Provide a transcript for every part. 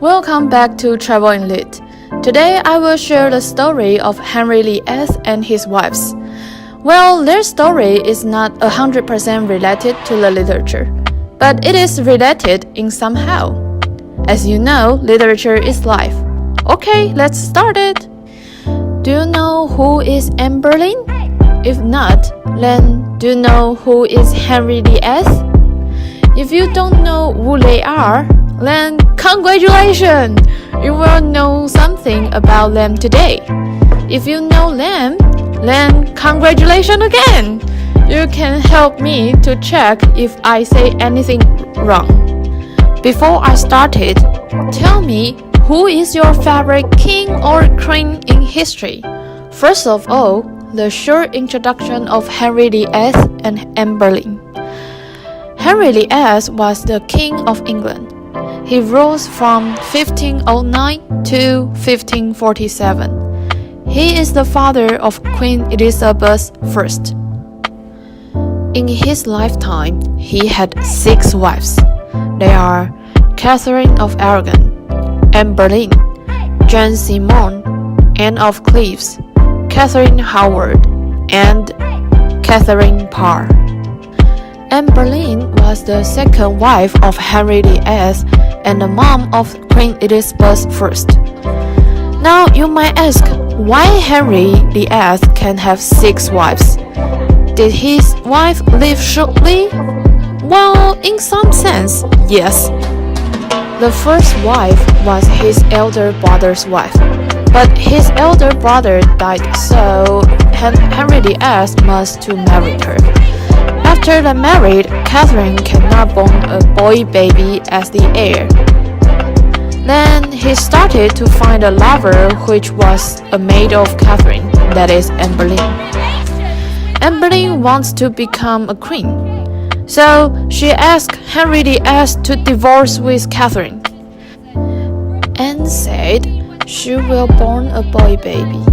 Welcome back to Travel in Lit. Today I will share the story of Henry VIII and his wives. Well, their story is not 100% related to the literature, but it is related in somehow. As you know, literature is life. Okay, let's start it. Do you know who is Anne Boleyn? If not, then do you know who is Henry VIII? If you don't know who they are, then congratulations! You will know something about them today. If you know them, then congratulations again! You can help me to check if I say anything wrong. Before I started, tell me who is your favorite king or queen in history? First of all, the short introduction of Henry VIII and Anne Boleyn. Henry VIII was the King of England. He ruled from 1509 to 1547. He is the father of Queen Elizabeth I. In his lifetime, he had 6 wives. They are Catherine of Aragon, Anne Boleyn, Jane Seymour, Anne of Cleves, Catherine Howard, and Catherine Parr. Anne Boleyn was the second wife of Henry VIII and the mom of Queen Elizabeth I. Now you might ask, why Henry VIII can have 6 wives? Did his wife live shortly? Well, in some sense, yes. The first wife was his elder brother's wife, but his elder brother died, so Henry VIII must to marry her. After they married, Catherine cannot born a boy baby as the heir. Then he started to find a lover which was a maid of Catherine, that is Anne Boleyn. Anne Boleyn wants to become a queen, so she asked Henry VIII to divorce with Catherine. Anne said she will born a boy baby.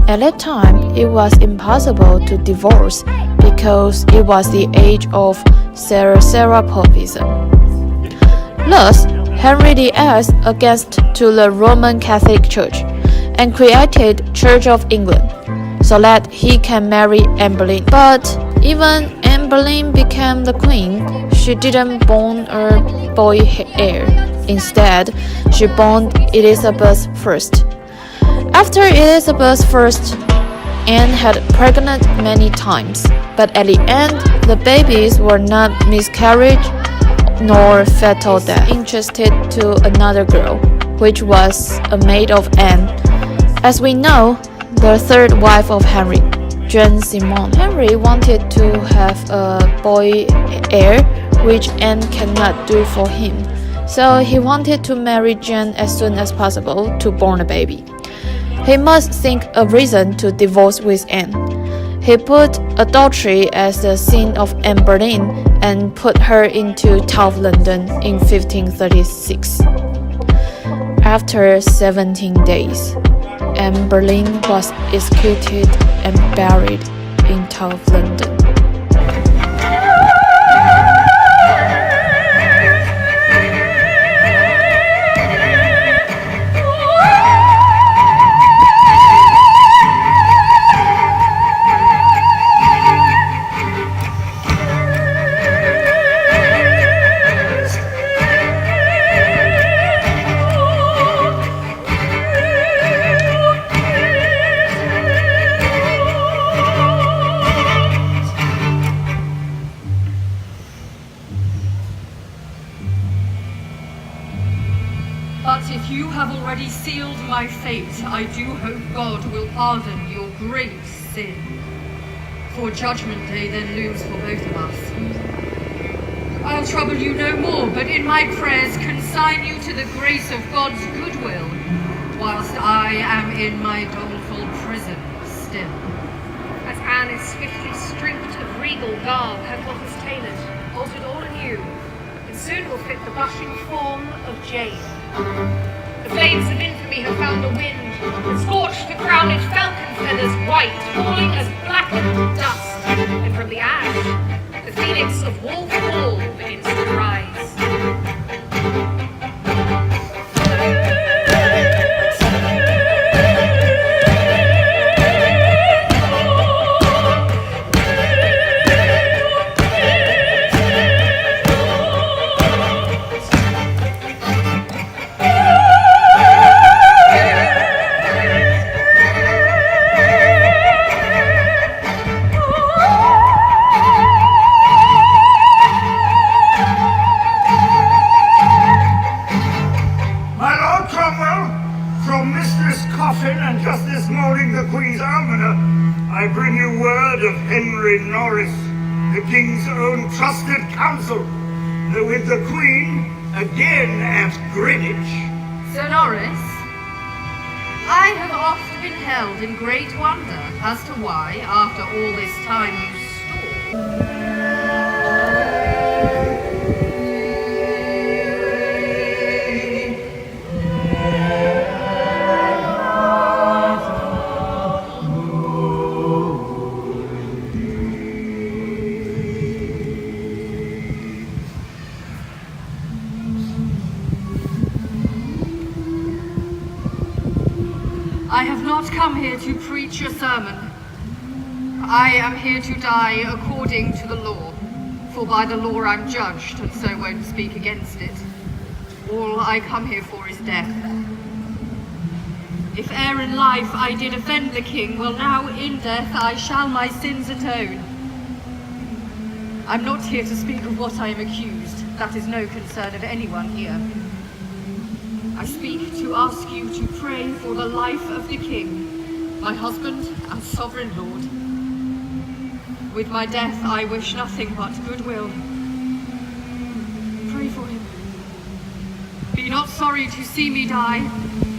At that time, it was impossible to divorce because it was the age of Serapopism. Thus, Henry VIII against to the Roman Catholic Church and created Church of England so that he can marry Anne Boleyn. But even Anne Boleyn became the queen, she didn't born a boy heir. Instead, she born Elizabeth I. After Elizabeth I, Anne had pregnant many times, but at the end, the babies were not miscarriage nor fetal death. Interested to another girl, which was a maid of Anne. As we know, the third wife of Henry, Jane Seymour. Henry wanted to have a boy heir, which Anne cannot do for him. So he wanted to marry Jane as soon as possible to born a baby. He must think a reason to divorce with Anne. He put adultery as the sin of Anne Boleyn and put her into Tower London in 1536. After 17 days, Anne Boleyn was executed and buried in Tower London. But if you have already sealed my fate, I do hope God will pardon your grave sin. For Judgment Day then looms for both of us. I'll trouble you no more, but in my prayers consign you to the grace of God's goodwill, whilst I am in my doleful prison still. As Anne is swiftly stripped of regal garb, her cloth is tailored, altered all anew, and soon will fit the blushing form of Jane. The flames of infamy have found a wind, and scorched the crowned falcon feathers white, falling as blackened dust, and from the ash, the phoenix of Wolf Hall begins to rise. again, and just this morning the Queen's almoner, I bring you word of Henry Norris, the King's own trusted counsel, though with the Queen again at Greenwich. Sir Norris, I have oft been held in great wonder as to why, after all this time, you stall. I have not come here to preach a sermon. I am here to die according to the law, for by the law I'm judged, and so won't speak against it. All I come here for is death. If ere in life I did offend the king, well now in death I shall my sins atone. I'm not here to speak of what I am accused. That is no concern of anyone here. I speak to ask you to pray for the life of the king, my husband and sovereign lord. With my death I wish nothing but goodwill. Pray for him. Be not sorry to see me die,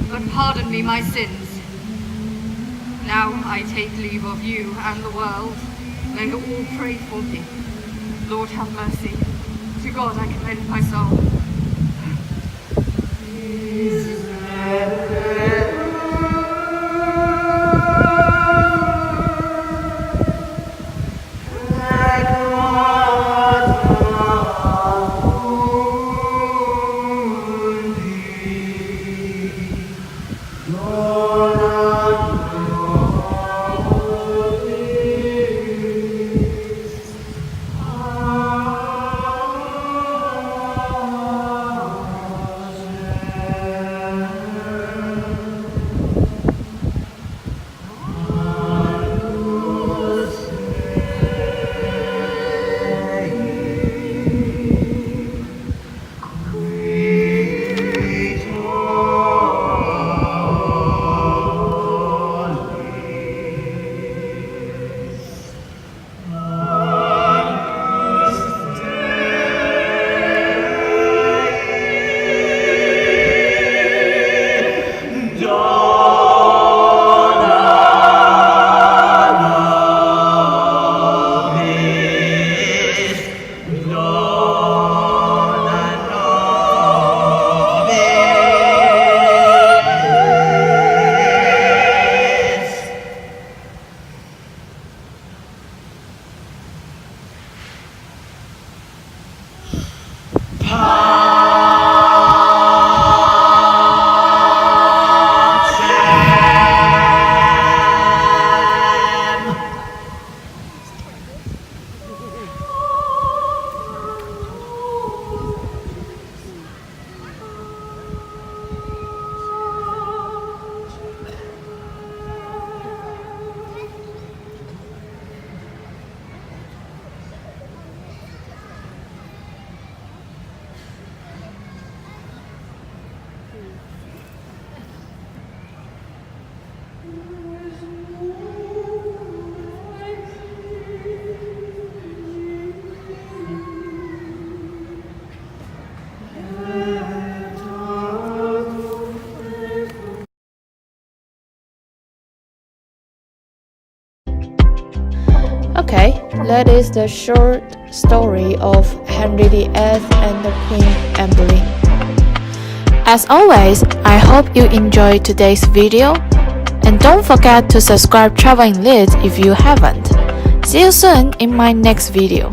but pardon me my sins. Now I take leave of you and the world. May all pray for me. Lord have mercy. To God I commend my soul. Okay, that is the short story of Henry VIII and the Queen Anne Boleyn. As always, I hope you enjoyed today's video, and don't forget to subscribe Traveling Lit if you haven't. See you soon in my next video.